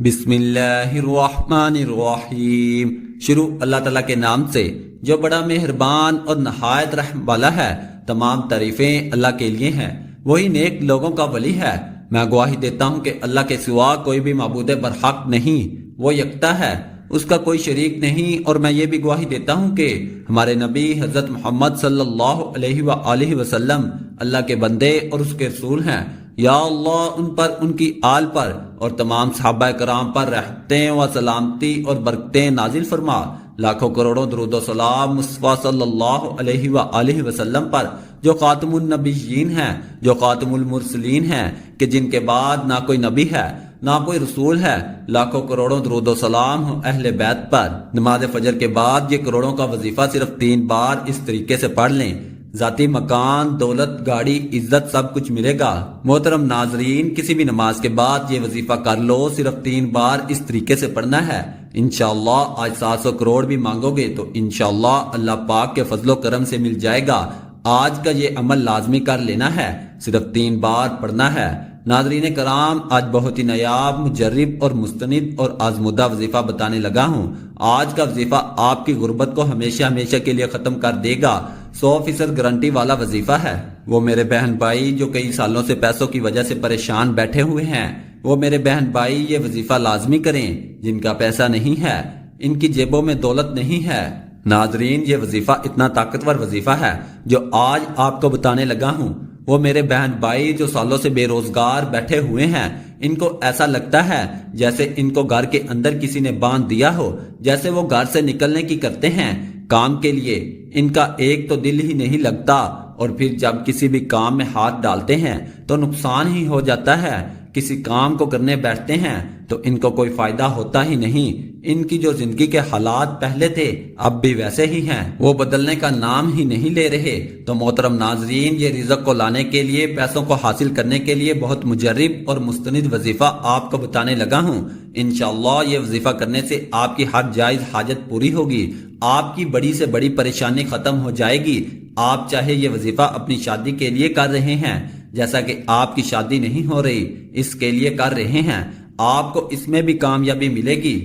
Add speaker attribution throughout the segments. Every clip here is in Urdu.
Speaker 1: بسم اللہ الرحمن الرحیم۔ شروع اللہ تعالیٰ کے نام سے جو بڑا مہربان اور نہایت رحم والا ہے۔ تمام تعریفیں اللہ کے لیے ہیں، وہی نیک لوگوں کا ولی ہے۔ میں گواہی دیتا ہوں کہ اللہ کے سوا کوئی بھی معبود برحق نہیں، وہ یکتا ہے، اس کا کوئی شریک نہیں۔ اور میں یہ بھی گواہی دیتا ہوں کہ ہمارے نبی حضرت محمد صلی اللہ علیہ وآلہ وسلم اللہ کے بندے اور اس کے رسول ہیں۔ یا اللہ ان پر، ان کی آل پر اور تمام صحابہ کرام پر رحمتیں و سلامتی اور برکتیں نازل فرما۔ لاکھوں کروڑوں درود و سلام مصطفیٰ صلی اللہ علیہ وآلہ وسلم پر جو خاتم النبیین ہیں، جو خاتم المرسلین ہیں، کہ جن کے بعد نہ کوئی نبی ہے نہ کوئی رسول ہے۔ لاکھوں کروڑوں درود و سلام ہو اہل بیت پر۔ نماز فجر کے بعد یہ کروڑوں کا وظیفہ صرف 3 بار اس طریقے سے پڑھ لیں، ذاتی مکان، دولت، گاڑی، عزت سب کچھ ملے گا۔ محترم ناظرین، کسی بھی نماز کے بعد یہ وظیفہ کر لو، صرف 3 بار اس طریقے سے پڑھنا ہے۔ انشاءاللہ آج 700 کروڑ بھی مانگو گے تو انشاءاللہ اللہ پاک کے فضل و کرم سے مل جائے گا۔ آج کا یہ عمل لازمی کر لینا ہے، صرف 3 بار پڑھنا ہے۔ ناظرین کرام، آج بہت ہی نایاب، مجرب اور مستند اور آزمودہ وظیفہ بتانے لگا ہوں۔ آج کا وظیفہ آپ کی غربت کو ہمیشہ ہمیشہ کے لیے ختم کر دے گا۔ 100% گارنٹی والا وظیفہ ہے۔ وہ میرے بہن بھائی جو کئی سالوں سے پیسوں کی وجہ سے پریشان بیٹھے ہوئے ہیں، وہ میرے بہن بھائی یہ وظیفہ لازمی کریں۔ جن کا پیسہ نہیں ہے، ان کی جیبوں میں دولت نہیں ہے۔ ناظرین، یہ وظیفہ اتنا طاقتور وظیفہ ہے جو آج آپ کو بتانے لگا ہوں۔ وہ میرے بہن بھائی جو سالوں سے بے روزگار بیٹھے ہوئے ہیں، ان کو ایسا لگتا ہے جیسے ان کو گھر کے اندر کسی نے باندھ دیا ہو، جیسے وہ گھر سے نکلنے کی کرتے ہیں کام کے لیے، ان کا ایک تو دل ہی نہیں لگتا، اور پھر جب کسی بھی کام میں ہاتھ ڈالتے ہیں تو نقصان ہی ہو جاتا ہے۔ کسی کام کو کرنے بیٹھتے ہیں تو ان کو کوئی فائدہ ہوتا ہی نہیں۔ ان کی جو زندگی کے حالات پہلے تھے اب بھی ویسے ہی ہیں، وہ بدلنے کا نام ہی نہیں لے رہے۔ تو محترم ناظرین، یہ رزق کو لانے کے لیے، پیسوں کو حاصل کرنے کے لیے بہت مجرب اور مستند وظیفہ آپ کو بتانے لگا ہوں۔ انشاءاللہ یہ وظیفہ کرنے سے آپ کی ہر جائز حاجت پوری ہوگی، آپ کی بڑی سے بڑی پریشانی ختم ہو جائے گی۔ آپ چاہے یہ وظیفہ اپنی شادی کے لیے کر رہے ہیں، جیسا کہ آپ کی شادی نہیں ہو رہی، اس کے لیے کر رہے ہیں، آپ کو اس میں بھی کامیابی ملے گی۔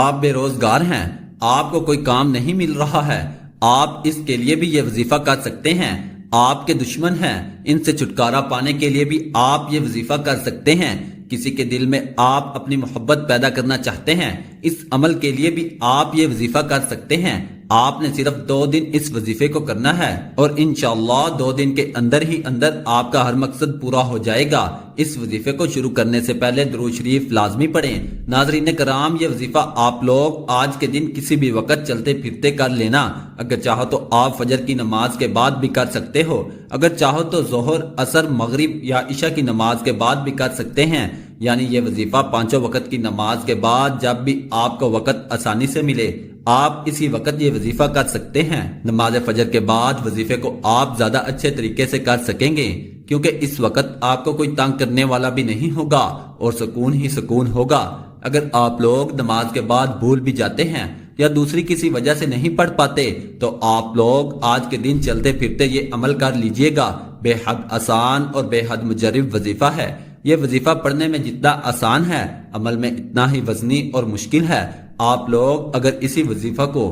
Speaker 1: آپ بے روزگار ہیں، آپ کو کوئی کام نہیں مل رہا ہے، آپ اس کے لیے بھی یہ وظیفہ کر سکتے ہیں۔ آپ کے دشمن ہیں، ان سے چھٹکارا پانے کے لیے بھی آپ یہ وظیفہ کر سکتے ہیں۔ کسی کے دل میں آپ اپنی محبت پیدا کرنا چاہتے ہیں، اس عمل کے لیے بھی آپ یہ وظیفہ کر سکتے ہیں۔ آپ نے صرف 2 دن اس وظیفے کو کرنا ہے، اور انشاءاللہ 2 دن کے اندر ہی اندر آپ کا ہر مقصد پورا ہو جائے گا۔ اس وظیفے کو شروع کرنے سے پہلے درود شریف لازمی پڑھیں۔ ناظرین کرام، یہ وظیفہ آپ لوگ آج کے دن کسی بھی وقت چلتے پھرتے کر لینا۔ اگر چاہو تو آپ فجر کی نماز کے بعد بھی کر سکتے ہو، اگر چاہو تو ظہر، عصر، مغرب یا عشاء کی نماز کے بعد بھی کر سکتے ہیں۔ یعنی یہ وظیفہ 5 وقت کی نماز کے بعد جب بھی آپ کو وقت آسانی سے ملے، آپ اسی وقت یہ وظیفہ کر سکتے ہیں۔ نماز فجر کے بعد وظیفے کو آپ زیادہ اچھے طریقے سے کر سکیں گے، کیونکہ اس وقت آپ کو کوئی تنگ کرنے والا بھی نہیں ہوگا اور سکون ہی سکون ہوگا۔ اگر آپ لوگ نماز کے بعد بھول بھی جاتے ہیں یا دوسری کسی وجہ سے نہیں پڑھ پاتے تو آپ لوگ آج کے دن چلتے پھرتے یہ عمل کر لیجئے گا۔ بے حد آسان اور بے حد مجرب وظیفہ ہے۔ یہ وظیفہ پڑھنے میں جتنا آسان ہے، عمل میں اتنا ہی وزنی اور مشکل ہے۔ آپ لوگ اگر اسی وظیفہ کو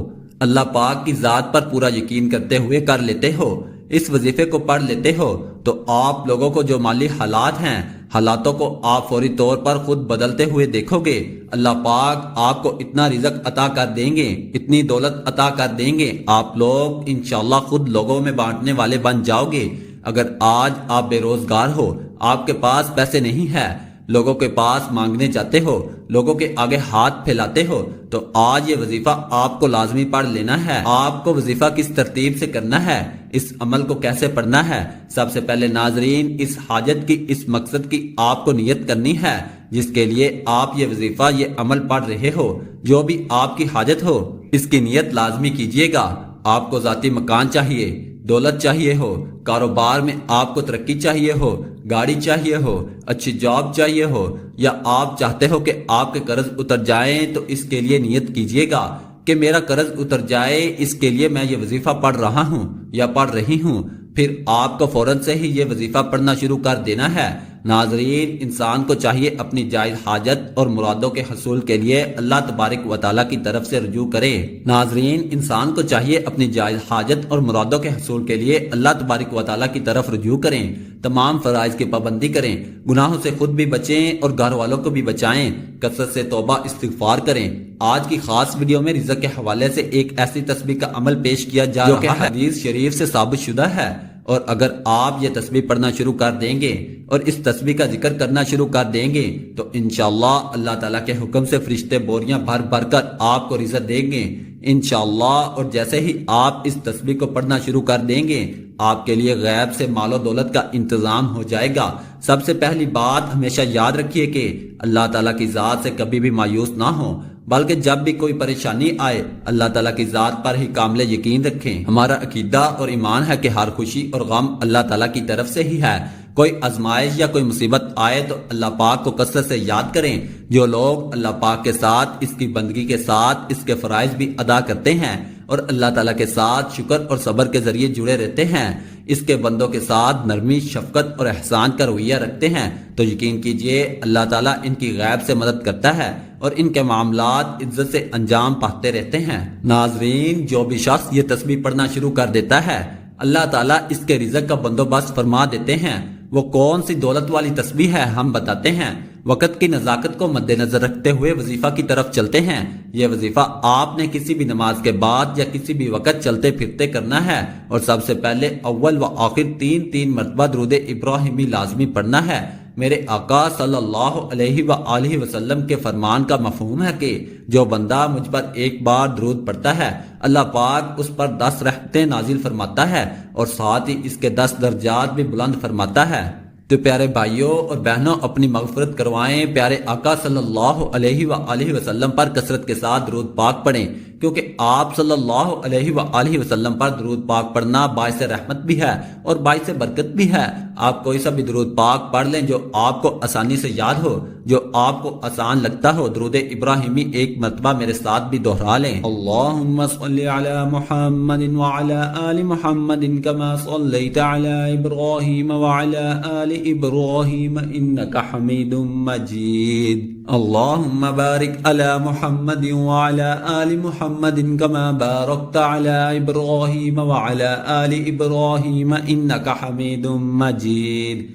Speaker 1: اللہ پاک کی ذات پر پورا یقین کرتے ہوئے کر لیتے ہو، اس وظیفے کو پڑھ لیتے ہو، تو آپ لوگوں کو جو مالی حالات ہیں، حالاتوں کو آپ فوری طور پر خود بدلتے ہوئے دیکھو گے۔ اللہ پاک آپ کو اتنا رزق عطا کر دیں گے، اتنی دولت عطا کر دیں گے، آپ لوگ انشاءاللہ خود لوگوں میں بانٹنے والے بن جاؤ گے۔ اگر آج آپ بے روزگار ہو، آپ کے پاس پیسے نہیں ہے، لوگوں کے پاس مانگنے جاتے ہو، لوگوں کے آگے ہاتھ پھیلاتے ہو، تو آج یہ وظیفہ آپ کو لازمی پڑھ لینا ہے۔ آپ کو وظیفہ کس ترتیب سے کرنا ہے، اس عمل کو کیسے پڑھنا ہے؟ سب سے پہلے ناظرین، اس حاجت کی، اس مقصد کی آپ کو نیت کرنی ہے جس کے لیے آپ یہ وظیفہ، یہ عمل پڑھ رہے ہو۔ جو بھی آپ کی حاجت ہو، اس کی نیت لازمی کیجئے گا۔ آپ کو ذاتی مکان چاہیے، دولت چاہیے ہو، کاروبار میں آپ کو ترقی چاہیے ہو، گاڑی چاہیے ہو، اچھی جاب چاہیے ہو، یا آپ چاہتے ہو کہ آپ کے قرض اتر جائیں، تو اس کے لیے نیت کیجئے گا کہ میرا قرض اتر جائے، اس کے لیے میں یہ وظیفہ پڑھ رہا ہوں یا پڑھ رہی ہوں۔ پھر آپ کو فوراً سے ہی یہ وظیفہ پڑھنا شروع کر دینا ہے۔ ناظرین، انسان کو چاہیے اپنی جائز حاجت اور مرادوں کے حصول کے لیے اللہ تبارک و تعالیٰ کی طرف سے رجوع کرے۔ ناظرین، انسان کو چاہیے اپنی جائز حاجت اور مرادوں کے حصول کے لیے اللہ تبارک و تعالیٰ کی طرف رجوع کریں، تمام فرائض کی پابندی کریں، گناہوں سے خود بھی بچیں اور گھر والوں کو بھی بچائیں، کثرت سے توبہ استغفار کریں۔ آج کی خاص ویڈیو میں رزق کے حوالے سے ایک ایسی تسبیح کا عمل پیش کیا جا رہا ہے جو کہ حدیث شریف سے ثابت شدہ ہے، اور اگر آپ یہ تسبیح پڑھنا شروع کر دیں گے اور اس تسبیح کا ذکر کرنا شروع کر دیں گے تو انشاءاللہ اللہ تعالیٰ کے حکم سے فرشتے بوریاں بھر بھر کر آپ کو رزق دیں گے انشاءاللہ۔ اور جیسے ہی آپ اس تسبیح کو پڑھنا شروع کر دیں گے آپ کے لیے غیب سے مال و دولت کا انتظام ہو جائے گا۔ سب سے پہلی بات ہمیشہ یاد رکھیے کہ اللہ تعالیٰ کی ذات سے کبھی بھی مایوس نہ ہو، بلکہ جب بھی کوئی پریشانی آئے اللہ تعالیٰ کی ذات پر ہی کامل یقین رکھیں۔ ہمارا عقیدہ اور ایمان ہے کہ ہر خوشی اور غم اللہ تعالیٰ کی طرف سے ہی ہے۔ کوئی آزمائش یا کوئی مصیبت آئے تو اللہ پاک کو کثرت سے یاد کریں۔ جو لوگ اللہ پاک کے ساتھ اس کی بندگی کے ساتھ اس کے فرائض بھی ادا کرتے ہیں اور اللہ تعالیٰ کے ساتھ شکر اور صبر کے ذریعے جڑے رہتے ہیں، اس کے بندوں کے ساتھ نرمی، شفقت اور احسان کا رویہ رکھتے ہیں، تو یقین کیجئے اللہ تعالیٰ ان کی غیب سے مدد کرتا ہے اور ان کے معاملات عزت سے انجام پاتے رہتے ہیں۔ ناظرین، جو بھی شخص یہ تسبیح پڑھنا شروع کر دیتا ہے اللہ تعالیٰ اس کے رزق کا بندوبست فرما دیتے ہیں۔ وہ کون سی دولت والی تسبیح ہے ہم بتاتے ہیں۔ وقت کی نزاکت کو مد نظر رکھتے ہوئے وظیفہ کی طرف چلتے ہیں۔ یہ وظیفہ آپ نے کسی بھی نماز کے بعد یا کسی بھی وقت چلتے پھرتے کرنا ہے، اور سب سے پہلے اول و آخر تین مرتبہ درود ابراہیمی لازمی پڑھنا ہے۔ میرے آقا صلی اللہ علیہ وآلہ وسلم کے فرمان کا مفہوم ہے کہ جو بندہ مجھ پر ایک بار درود پڑھتا ہے اللہ پاک اس پر 10 رحمتیں نازل فرماتا ہے اور ساتھ ہی اس کے 10 درجات بھی بلند فرماتا ہے۔ تو پیارے بھائیوں اور بہنوں، اپنی مغفرت کروائیں، پیارے آقا صلی اللہ علیہ وآلہ وسلم پر کثرت کے ساتھ درود پاک پڑھیں، کیونکہ آپ صلی اللہ علیہ وآلہ وسلم پر درود پاک پڑھنا باعث رحمت بھی ہے اور باعث برکت بھی ہے۔ آپ کوئی سا بھی درود پاک پڑھ لیں جو آپ کو آسانی سے یاد ہو، جو آپ کو آسان لگتا ہو۔ درود ابراہیمی ایک مرتبہ میرے ساتھ بھی دہرا لیں۔ اللہم صلی علی محمد وعلی آل محمد کما صلیت علی ابراہیم وعلی آل ابراہیم انک حمید مجید۔ اللہم بارک علی محمد وعلی آل محمد کما بارکت علی ابراہیم وعلی آل ابراہیم انک حمید مجید۔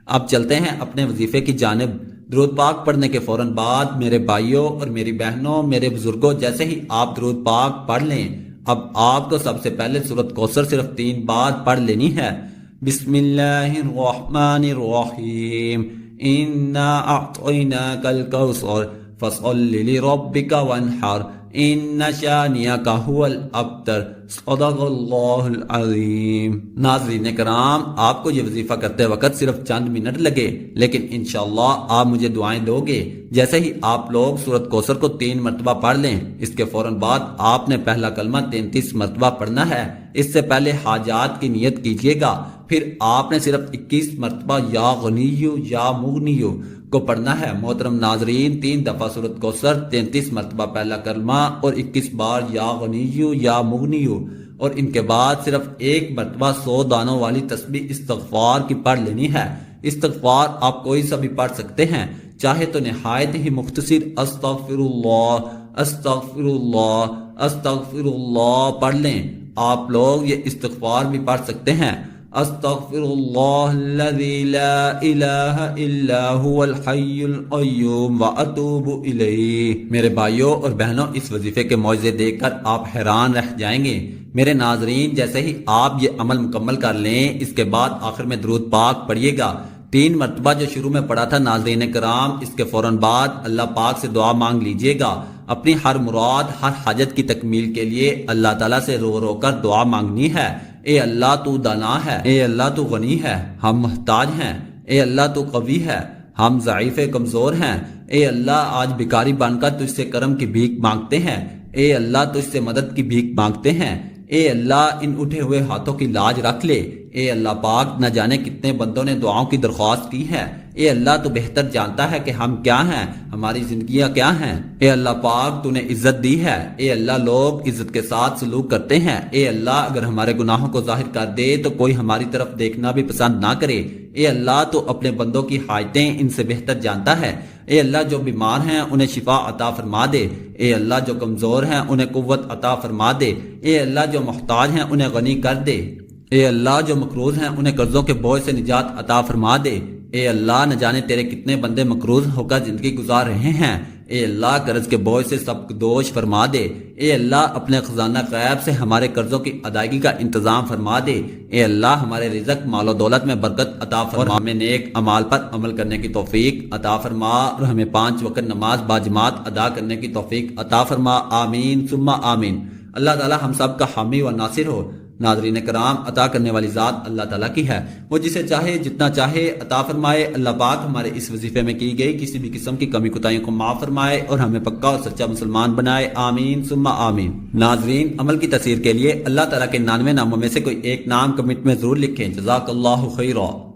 Speaker 1: اب چلتے ہیں اپنے وظیفے کی جانب۔ درود پاک پڑھنے کے فوراً بعد میرے بھائیوں اور میری بہنوں، میرے بزرگوں، جیسے ہی آپ درود پاک پڑھ لیں اب آپ کو سب سے پہلے سورۃ کوثر صرف 3 بار پڑھ لینی ہے۔ بسم اللہ الرحمن الرحیم، انا اعطیناک الکوثر فصل لربک وانحر ان شانئک هو الابتر، صدق اللہ العظیم۔ ناظرین کرام، آپ کو یہ وظیفہ کرتے وقت صرف چند منٹ لگے، لیکن انشاءاللہ آپ مجھے دعائیں دو گے۔ جیسے ہی آپ لوگ سورۃ کوثر کو 3 مرتبہ پڑھ لیں اس کے فوراً بعد آپ نے پہلا کلمہ 33 مرتبہ پڑھنا ہے۔ اس سے پہلے حاجات کی نیت کیجیے گا، پھر آپ نے صرف 21 مرتبہ یا غنیو یا مغنیو کو پڑھنا ہے۔ محترم ناظرین، 3 دفعہ سورۃ کوثر، 33 مرتبہ پہلا کلمہ اور 21 بار یا غنیو یا مغنیو، اور ان کے بعد صرف 1 مرتبہ 100 دانوں والی تسبیح استغفار کی پڑھ لینی ہے۔ استغفار آپ کوئی سا بھی پڑھ سکتے ہیں، چاہے تو نہایت ہی مختصر استغفر اللہ استغفر اللہ استغفر اللہ پڑھ لیں۔ آپ لوگ یہ استغفار بھی پڑھ سکتے ہیں، استغفر اللہ الذی لا الہ الا هو الحی القیوم واتوب الیہ۔ میرے بھائیوں اور بہنوں، اس وظیفے کے معجزے دیکھ کر آپ حیران رہ جائیں گے۔ میرے ناظرین، جیسے ہی آپ یہ عمل مکمل کر لیں اس کے بعد آخر میں درود پاک پڑھیے گا 3 مرتبہ جو شروع میں پڑھا تھا ناظرین کرام۔ اس کے فوراً بعد اللہ پاک سے دعا مانگ لیجئے گا۔ اپنی ہر مراد، ہر حاجت کی تکمیل کے لیے اللہ تعالیٰ سے رو رو کر دعا مانگنی ہے۔ اے اللہ تو دانا ہے، اے اللہ تو غنی ہے، ہم محتاج ہیں، اے اللہ تو قوی ہے، ہم ضعیف کمزور ہیں، اے اللہ آج بھکاری بن کر تجھ سے کرم کی بھیک مانگتے ہیں، اے اللہ تجھ سے مدد کی بھیک مانگتے ہیں، اے اللہ ان اٹھے ہوئے ہاتھوں کی لاج رکھ لے۔ اے اللہ پاک، نہ جانے کتنے بندوں نے دعاؤں کی درخواست کی ہے، اے اللہ تو بہتر جانتا ہے کہ ہم کیا ہیں، ہماری زندگیاں کیا ہیں۔ اے اللہ پاک تو نے عزت دی ہے، اے اللہ لوگ عزت کے ساتھ سلوک کرتے ہیں۔ اے اللہ اگر ہمارے گناہوں کو ظاہر کر دے تو کوئی ہماری طرف دیکھنا بھی پسند نہ کرے۔ اے اللہ تو اپنے بندوں کی حاجتیں ان سے بہتر جانتا ہے۔ اے اللہ جو بیمار ہیں انہیں شفا عطا فرما دے۔ اے اللہ جو کمزور ہیں انہیں قوت عطا فرما دے۔ اے اللہ جو محتاج ہیں انہیں غنی کر دے۔ اے اللہ جو مقروض ہیں انہیں قرضوں کے بوجھ سے نجات عطا فرما دے۔ اے اللہ نہ جانے تیرے کتنے بندے مقروض ہو کر زندگی گزار رہے ہیں۔ اے اللہ قرض کے بوجھ سے سب دوش فرما دے۔ اے اللہ اپنے خزانہ غیب سے ہمارے قرضوں کی ادائیگی کا انتظام فرما دے۔ اے اللہ ہمارے رزق مال و دولت میں برکت عطا فرما اور ہمیں نیک اعمال پر عمل کرنے کی توفیق عطا فرما اور ہمیں 5 وقت نماز باجماعت ادا کرنے کی توفیق عطا فرما۔ آمین ثم آمین۔ اللہ تعالی ہم سب کا حامی و ناصر ہو۔ ناظرین کرام، عطا کرنے والی ذات اللہ تعالیٰ کی ہے، وہ جسے چاہے جتنا چاہے عطا فرمائے۔ اللہ پاک ہمارے اس وظیفے میں کی گئی کسی بھی قسم کی کمی کوتاہیوں کو معاف فرمائے اور ہمیں پکا اور سچا مسلمان بنائے۔ آمین ثم آمین۔ ناظرین، عمل کی تسہیر کے لیے اللہ تعالیٰ کے 99 ناموں میں سے کوئی ایک نام کمنٹ میں ضرور لکھیں۔ جزاک اللہ خیرا۔